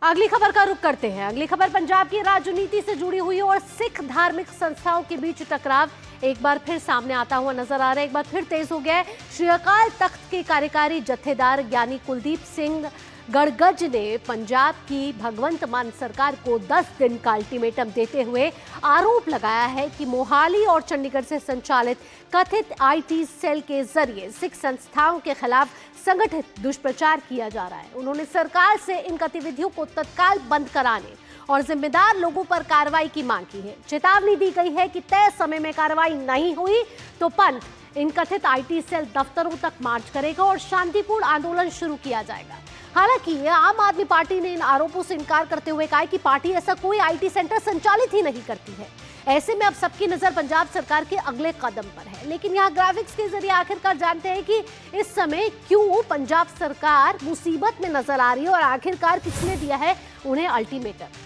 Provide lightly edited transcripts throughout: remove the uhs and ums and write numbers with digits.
अगली खबर का रुख करते हैं। अगली खबर पंजाब की राजनीति से जुड़ी हुई और सिख धार्मिक संस्थाओं के बीच टकराव एक बार फिर सामने आता हुआ नजर आ रहा है। एक बार फिर तेज हो गया है। श्री अकाल तख्त के कार्यकारी जत्थेदार ज्ञानी कुलदीप सिंह गड़गज ने पंजाब की भगवंत मान सरकार को 10 दिन का अल्टीमेटम देते हुए आरोप लगाया है कि मोहाली और चंडीगढ़ से संचालित कथित आईटी सेल के जरिए सिख संस्थाओं के खिलाफ संगठित दुष्प्रचार किया जा रहा है। उन्होंने सरकार से इन गतिविधियों को तत्काल बंद कराने और जिम्मेदार लोगों पर कार्रवाई की मांग की है। चेतावनी दी गई है कि तय समय में कार्रवाई नहीं हुई तो पंथ इन कथित आईटी सेल दफ्तरों तक मार्च करेगा और शांतिपूर्ण आंदोलन शुरू किया जाएगा। हालांकि आम आदमी पार्टी ने इन आरोपों से इनकार करते हुए कहा कि पार्टी ऐसा कोई आईटी सेंटर संचालित ही नहीं करती है। ऐसे में अब सबकी नजर पंजाब सरकार के अगले कदम पर है। लेकिन यहाँ ग्राफिक्स के जरिए आखिरकार जानते हैं कि इस समय क्यों पंजाब सरकार मुसीबत में नजर आ रही है और आखिरकार किसने दिया है उन्हें अल्टीमेटम।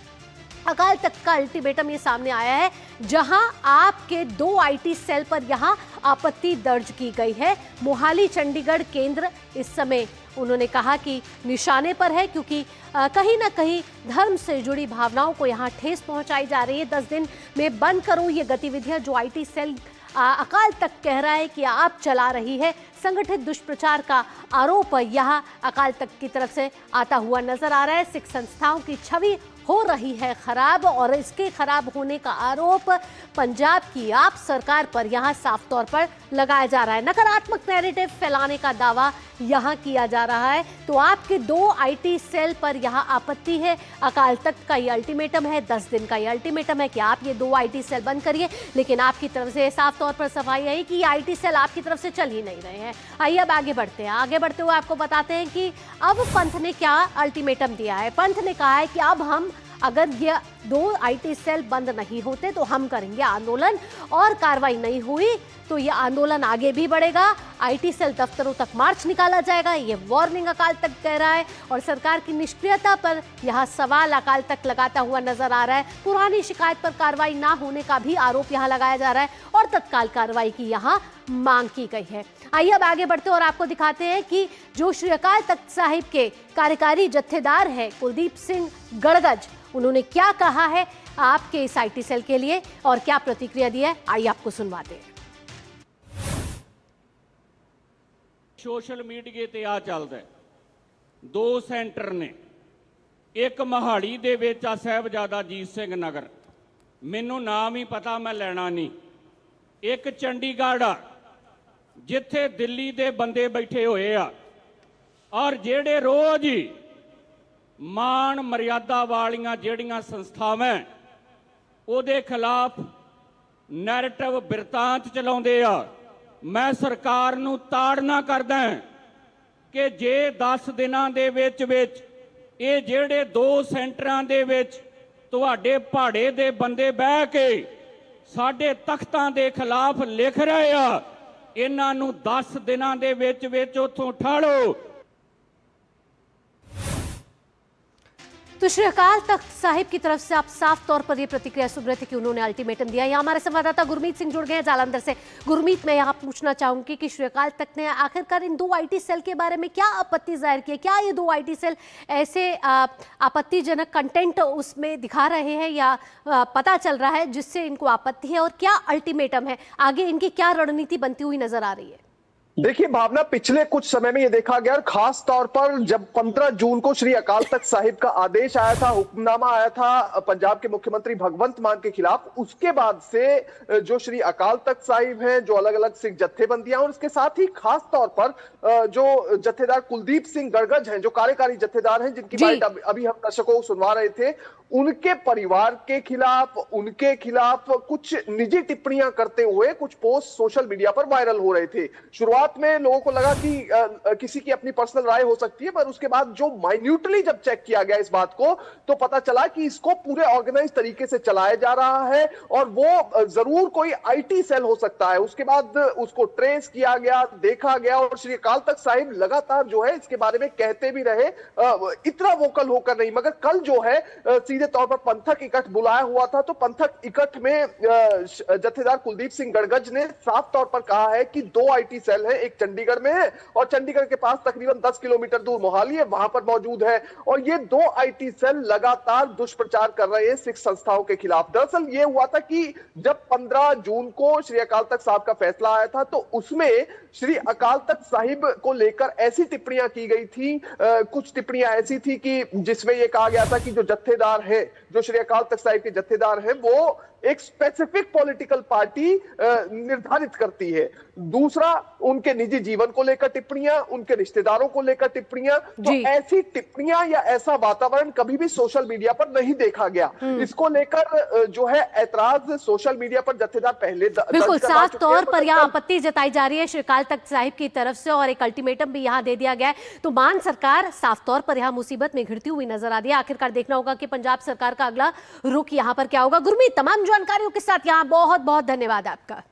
अकाल तख्त का अल्टीमेटम ये सामने आया है, जहां आपके 2 आईटी सेल पर यहां आपत्ति दर्ज की गई है। मोहाली चंडीगढ़ केंद्र इस समय उन्होंने कहा कि निशाने पर है, क्योंकि कहीं ना कहीं धर्म से जुड़ी भावनाओं को यहां ठेस पहुंचाई जा रही है। 10 दिन में बंद करो ये गतिविधियां जो आईटी सेल अकाल तख्त कह रहा है कि आप चला रही है। संगठित दुष्प्रचार का आरोप यहां अकाल तख्त की तरफ से आता हुआ नजर आ रहा है। सिख संस्थाओं की छवि हो रही है खराब और इसके खराब होने का आरोप पंजाब की आप सरकार पर यहां साफ तौर पर लगाया जा रहा है। नकारात्मक नैरेटिव फैलाने का दावा यहां किया जा रहा है। तो आपके 2 आईटी सेल पर यहां आपत्ति है। अकाल तख्त का ये अल्टीमेटम है, 10 दिन का ये अल्टीमेटम है कि आप ये 2 आईटी सेल बंद करिए। लेकिन आपकी तरफ से साफ तौर पर सफाई है कि ये आईटी सेल आपकी तरफ से चल ही नहीं रहे हैं। आइए अब आगे बढ़ते हैं। आगे बढ़ते हुए आपको बताते हैं कि अब पंथ ने क्या अल्टीमेटम दिया है। पंथ ने कहा है कि अब हम अगर ये 2 आईटी सेल बंद नहीं होते तो हम करेंगे आंदोलन और कार्रवाई नहीं हुई तो ये आंदोलन आगे भी बढ़ेगा। आईटी सेल दफ्तरों तक मार्च निकाला जाएगा, ये वार्निंग अकाल तख्त कह रहा है। और सरकार की निष्क्रियता पर यह सवाल अकाल तख्त लगाता हुआ नजर आ रहा है। पुरानी शिकायत पर कार्रवाई ना होने का भी आरोप यहां लगाया जा रहा है और तत्काल कार्रवाई की यहां मांग की गई है। आइए अब आगे बढ़ते और आपको दिखाते हैं कि जो श्री अकाल तख्त साहिब के कार्यकारी जत्थेदार है कुलदीप सिंह गड़गज, उन्होंने क्या कहा है आपके इस आईटी सेल के लिए और क्या प्रतिक्रिया दी है, आइए आपको सुनवाते हैं। सोशल मीडिया ते आ चलदा है, 2 सेंटर ने, एक मोहाली दे विच आ साहिबजादा अजीत सिंह नगर, मैनू नाम ही पता मैं लेना नहीं, एक चंडीगढ़ आ जिथे दिल्ली दे बंदे बैठे हुए आ और जेड़े रोज ही मान मर्यादा वालियां जेड़ियां संस्थावां उहदे खिलाफ नैरेटिव बिरतांत चलाउंदे आ। मैं सरकार नूं ताड़ना करदा कि जे 10 दिनां दे विच ये जेड़े 2 सेंटरां दे विच तुहाडे पहाड़े दे बंदे बह के साडे तख्तां दे खिलाफ लिख रहे आ, इन्हां नूं 10 दिनां दे विच उत्थों ठाड़ो। तो श्री अकाल तख्त साहिब की तरफ से आप साफ तौर पर यह प्रतिक्रिया सुन रहे थे कि उन्होंने अल्टीमेटम दिया। यहाँ हमारे संवाददाता गुरमीत सिंह जुड़ गए हैं जालंधर से। गुरमीत, मैं यहाँ पूछना चाहूंगी कि श्री अकाल तख्त ने आखिरकार इन 2 आईटी सेल के बारे में क्या आपत्ति जाहिर की है? क्या ये 2 आईटी सेल ऐसे आपत्तिजनक कंटेंट उसमें दिखा रहे हैं या पता चल रहा है जिससे इनको आपत्ति है, और क्या अल्टीमेटम है? आगे इनकी क्या रणनीति बनती हुई नजर आ रही है? देखिए भावना, पिछले कुछ समय में ये देखा गया, खास तौर पर जब 15 जून को श्री अकाल तख्त साहिब का आदेश आया था, हुक्मनामा आया था पंजाब के मुख्यमंत्री भगवंत मान के खिलाफ, उसके बाद से जो श्री अकाल तख्त साहिब हैं, जो अलग अलग सिख जत्थेबंदियां और उसके साथ ही खास तौर पर जो जत्थेदार कुलदीप सिंह गड़गज हैं, जो कार्यकारी जत्थेदार हैं, जिनकी बात अभी हम दर्शकों को सुनवा रहे थे, उनके परिवार के खिलाफ, उनके खिलाफ कुछ निजी टिप्पणियां करते हुए कुछ पोस्ट सोशल मीडिया पर वायरल हो रहे थे। शुरुआत में लोगों को लगा कि किसी की अपनी पर्सनल राय हो सकती है, पर उसके बाद जो माइन्यूटली जब चेक किया गया इस बात को, तो पता चला कि इसको पूरे ऑर्गेनाइज तरीके से चलाया जा रहा है और वो जरूर कोई आईटी सेल हो सकता है। उसके बाद उसको ट्रेस किया गया, देखा गया और श्री अकाल तख्त साहिब लगातार जो है इसके बारे में कहते भी रहे, इतना वोकल होकर नहीं। मगर कल जो है सीधे तौर पर पंथक इकट्ठ बुलाया हुआ था, तो पंथक इकट्ठ में जत्थेदार कुलदीप सिंह गड़गज ने साफ तौर पर कहा है कि 2 आईटी सेल है, एक चंडीगढ़ में है और चंडीगढ़ के पास तकरीबन 10 किलोमीटर दूर मोहाली है, वहां पर मौजूद है। और ये दो आईटी सेल लगातार दुष्प्रचार कर रहे हैं सिख संस्थाओं के खिलाफ। दरअसल ये हुआ था कि जब 15 जून को श्री अकाल तख्त साहिब का फैसला आया था तो उसमें श्री अकाल तख्त साहिब को लेकर ऐसी टिप्पणियां की गई थी, कुछ टिप्पणियां ऐसी थी कि जिसमें यह कहा गया था कि जो जत्थेदार है, जो श्री अकाल तख्त साहिब के जत्थेदार हैं, वो एक स्पेसिफिक पॉलिटिकल पार्टी निर्धारित करती है। दूसरा, उनके निजी जीवन को लेकर टिप्पणियां, उनके रिश्तेदारों को लेकर टिप्पणियां। तो ऐसी टिप्पणियां या ऐसा वातावरण कभी भी सोशल मीडिया पर नहीं देखा गया। इसको लेकर जो है ऐतराज सोशल मीडिया पर जत्थेदार पहले बिल्कुल साफ तौर पर यहाँ आपत्ति जताई जा रही है श्री अकाल तख्त साहिब की तरफ से और एक अल्टीमेटम भी यहाँ दे दिया गया है। तो मान सरकार साफ तौर पर यहाँ मुसीबत में घिरती हुई नजर आ रही है। आखिरकार देखना होगा कि पंजाब सरकार का अगला रुख यहाँ पर क्या होगा। गुरमीत, तमाम जानकारियों के साथ यहाँ बहुत बहुत धन्यवाद आपका।